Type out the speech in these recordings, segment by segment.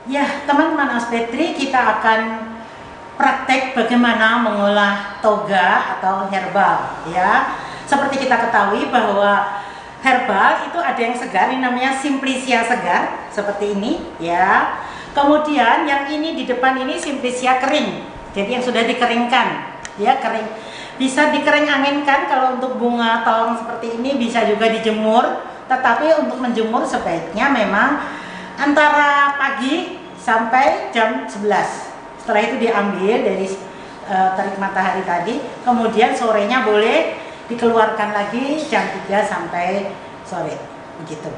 Ya, teman-teman Aspetri, kita akan praktek bagaimana mengolah toga atau herbal ya. Seperti kita ketahui bahwa herbal itu ada yang segar, ini namanya Simplicia segar, seperti ini ya. Kemudian yang ini di depan ini Simplicia kering. Jadi yang sudah dikeringkan, ya kering. Bisa dikering anginkan kalau untuk bunga telong seperti ini, bisa juga dijemur. Tetapi untuk menjemur sebaiknya memang antara pagi sampai jam 11. Setelah itu diambil dari terik matahari tadi, kemudian sorenya boleh dikeluarkan lagi jam 3 sampai sore, begitu.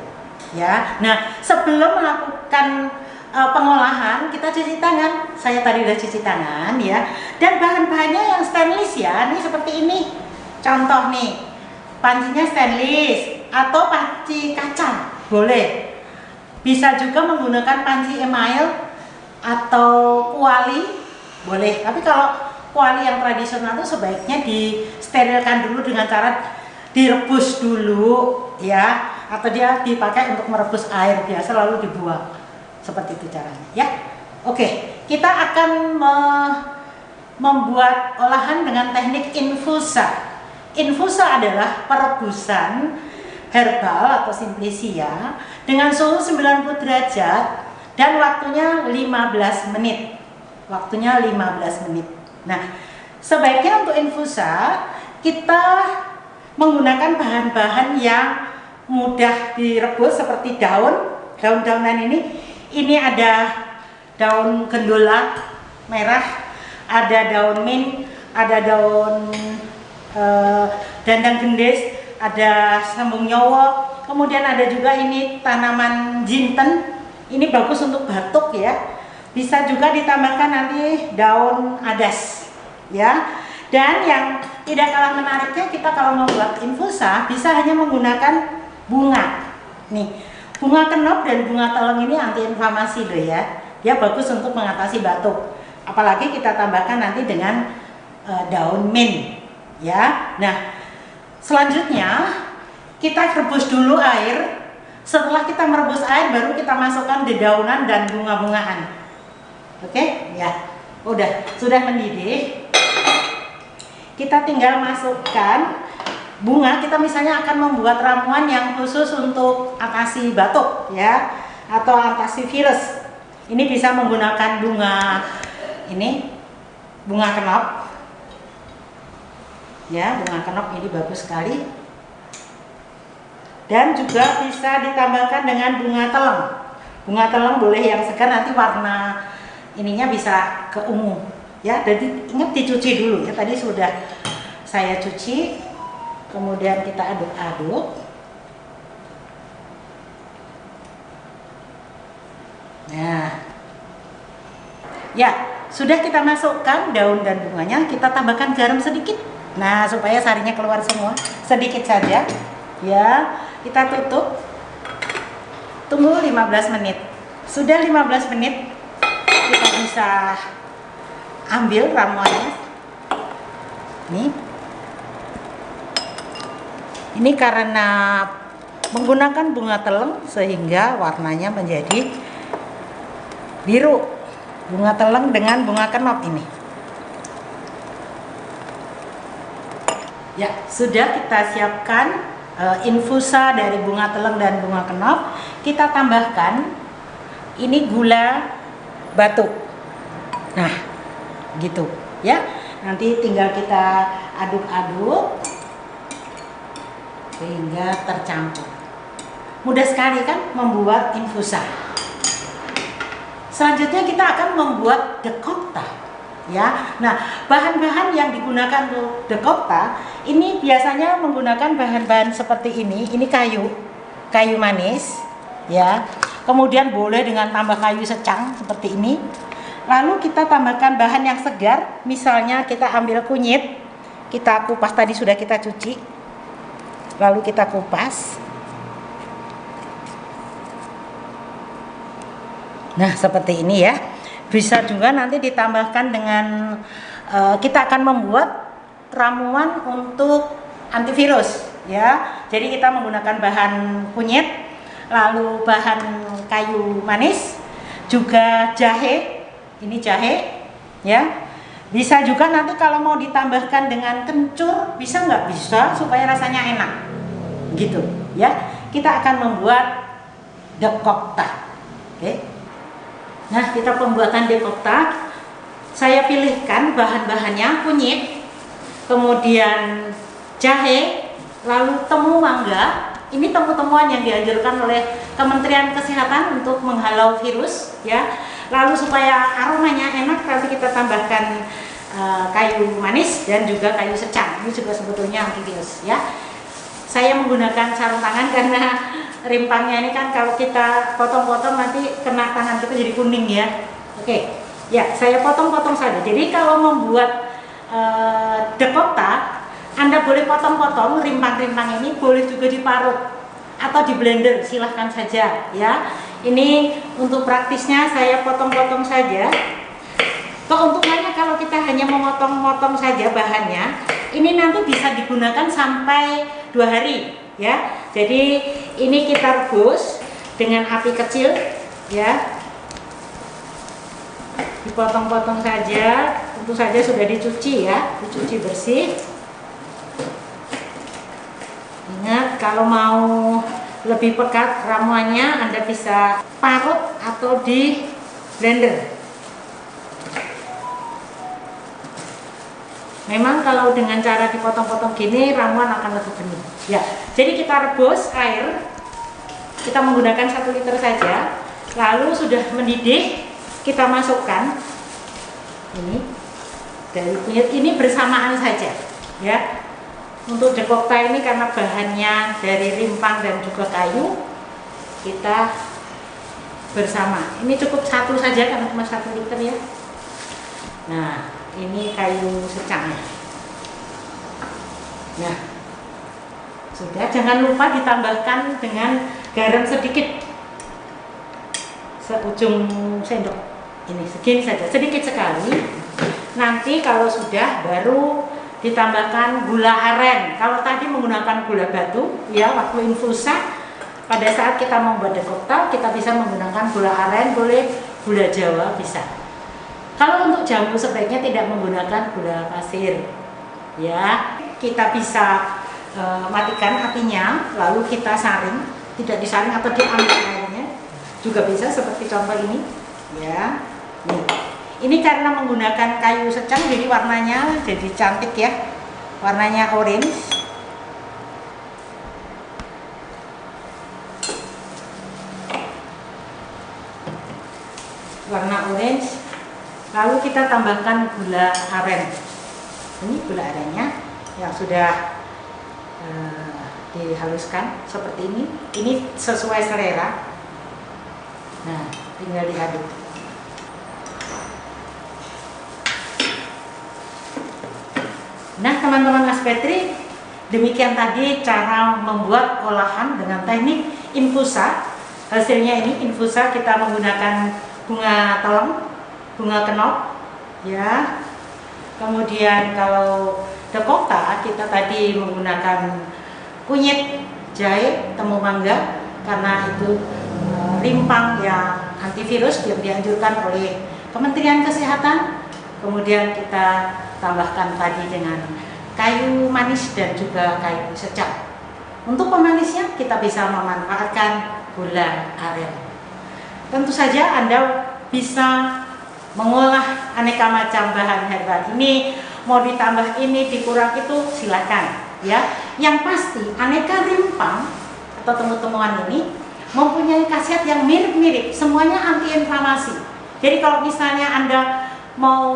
Ya. Nah, sebelum melakukan pengolahan, kita cuci tangan. Saya tadi udah cuci tangan ya. Dan bahan-bahannya yang stainless ya. Ini seperti ini. Contoh nih, pancinya stainless atau panci kaca, boleh. Bisa juga menggunakan panci email atau kuali, boleh. Tapi kalau kuali yang tradisional itu sebaiknya disterilkan dulu dengan cara direbus dulu ya, atau dia dipakai untuk merebus air biasa lalu dibuang. Seperti itu caranya ya. Oke, kita akan membuat olahan dengan teknik infusa. Infusa adalah perebusan herbal atau Simplicia dengan suhu 90 derajat dan waktunya 15 menit. Waktunya 15 menit. Nah, sebaiknya untuk infusa kita menggunakan bahan-bahan yang mudah direbus seperti daun-daunan ini. Ini ada daun gendola merah, ada daun mint, ada daun dandang gendis, ada sambung nyowo, kemudian ada juga ini tanaman jinten. Ini bagus untuk batuk ya. Bisa juga ditambahkan nanti daun adas ya. Dan yang tidak kalah menariknya, kita kalau membuat infusa bisa hanya menggunakan bunga. Nih, bunga kenop dan bunga teleng ini anti-inflamasi loh ya. Dia bagus untuk mengatasi batuk. Apalagi kita tambahkan nanti dengan daun mint ya. Nah, selanjutnya kita rebus dulu air. Setelah kita merebus air, baru kita masukkan dedaunan dan bunga-bungaan. Oke, ya. Sudah mendidih. Kita tinggal masukkan bunga. Kita misalnya akan membuat ramuan yang khusus untuk atasi batuk ya, atau atasi virus. Ini bisa menggunakan bunga ini, bunga kenop. Ya, bunga kenop ini bagus sekali. Dan juga bisa ditambahkan dengan bunga teleng. Bunga teleng boleh yang segar, nanti warna ininya bisa ke ungu ya. Jadi ingat dicuci dulu ya, tadi sudah saya cuci. Kemudian kita aduk-aduk. Nah ya, sudah kita masukkan daun dan bunganya. Kita tambahkan garam sedikit, nah supaya sarinya keluar semua, sedikit saja ya. Kita tutup, tunggu 15 menit. Sudah 15 menit, kita bisa ambil ramuannya. Ini karena menggunakan bunga teleng sehingga warnanya menjadi biru. Bunga teleng dengan bunga kenop ini. Ya, sudah kita siapkan infusa dari bunga teleng dan bunga kenop. Kita tambahkan ini gula batu. Nah, gitu ya. Nanti tinggal kita aduk-aduk sehingga tercampur. Mudah sekali kan membuat infusa. Selanjutnya kita akan membuat decotta ya. Nah, bahan-bahan yang digunakan untuk decotta ini biasanya menggunakan bahan-bahan seperti ini. Ini kayu manis ya. Kemudian boleh dengan tambah kayu secang seperti ini. Lalu kita tambahkan bahan yang segar. Misalnya kita ambil kunyit, kita kupas, tadi sudah kita cuci. Lalu kita kupas. Nah, seperti ini ya. Bisa juga nanti ditambahkan dengan kita akan membuat ramuan untuk antivirus ya. Jadi kita menggunakan bahan kunyit, lalu bahan kayu manis, juga jahe. Ini jahe, ya. Bisa juga nanti kalau mau ditambahkan dengan kencur, bisa nggak? Bisa, supaya rasanya enak, gitu, ya. Kita akan membuat dekokta. Oke. Nah, kita pembuatan dekokta. Saya pilihkan bahan-bahannya kunyit, kemudian jahe, lalu temu mangga. Ini temu-temuan yang dianjurkan oleh Kementerian Kesehatan untuk menghalau virus, ya. Lalu supaya aromanya enak, nanti kita tambahkan kayu manis dan juga kayu secang. Ini juga sebetulnya antivirus, ya. Saya menggunakan sarung tangan karena rimpangnya ini kan kalau kita potong-potong nanti kena tangan kita jadi kuning, ya. Oke, ya, saya potong-potong saja. Jadi kalau membuat dekokta, Anda boleh potong-potong rimpang-rimpang ini, boleh juga diparut atau di blender, silahkan saja, ya. Ini untuk praktisnya saya potong-potong saja. Keuntungannya kalau kita hanya memotong-motong saja bahannya, ini nanti bisa digunakan sampai 2 hari, ya. Jadi ini kita rebus dengan api kecil, ya. Dipotong-potong saja, tentu saja sudah dicuci, ya, dicuci bersih. Ingat, kalau mau lebih pekat ramuannya, Anda bisa parut atau di blender. Memang kalau dengan cara dipotong-potong gini, ramuan akan lebih bening, ya. Jadi kita rebus air, kita menggunakan 1 liter saja. Lalu sudah mendidih, kita masukkan ini dari kunyit ini bersamaan saja, ya. Untuk dekokta ini karena bahannya dari rimpang dan juga kayu, kita bersama. Ini cukup 1 saja karena cuma 1 liter, ya. Nah, ini kayu secangnya. Nah, sudah. Jangan lupa ditambahkan dengan garam sedikit, seujung sendok ini, segini saja, sedikit sekali. Nanti kalau sudah, baru ditambahkan gula aren. Kalau tadi menggunakan gula batu, ya, waktu infusa, pada saat kita membuat dekokta, kita bisa menggunakan gula aren, boleh gula Jawa, bisa. Kalau untuk jamu sebaiknya tidak menggunakan gula pasir, ya. Kita bisa matikan apinya, lalu kita saring, tidak disaring atau diambil airnya, juga bisa seperti contoh ini, ya. Nih. Ini karena menggunakan kayu secang, jadi warnanya jadi cantik, ya. Warnanya orange. Warna orange. Lalu kita tambahkan gula aren. Ini gula arennya yang sudah dihaluskan seperti ini. Ini sesuai selera. Nah, tinggal diaduk. Nah, teman-teman Mas Petri, demikian tadi cara membuat olahan dengan teknik infusa. Hasilnya ini infusa kita menggunakan bunga teleng, bunga kenop, ya. Kemudian kalau dekokta kita tadi menggunakan kunyit, jahe, temu mangga karena itu rimpang yang antivirus yang dianjurkan oleh Kementerian Kesehatan. Kemudian kita tambahkan tadi dengan kayu manis dan juga kayu secang. Untuk pemanisnya kita bisa memanfaatkan gula aren. Tentu saja Anda bisa mengolah aneka macam bahan herbal ini, mau ditambah ini, dikurang itu, silakan, ya. Yang pasti aneka rimpang atau temu-temuan ini mempunyai khasiat yang mirip-mirip, semuanya anti-inflamasi. Jadi kalau misalnya Anda mau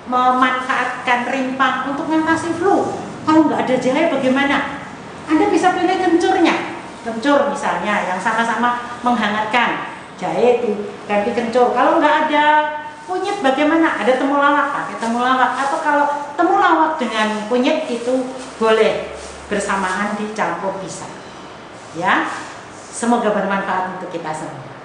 memanfaatkan rimpang untuk mengatasi flu, kalau nggak ada jahe bagaimana? Anda bisa pilih kencurnya, kencur misalnya yang sama-sama menghangatkan, jahe diganti kencur. Kalau nggak ada kunyit bagaimana? Ada temulawak, pakai temulawak. Atau kalau temulawak dengan kunyit itu boleh bersamaan dicampur pisang. Ya, semoga bermanfaat untuk kita semua.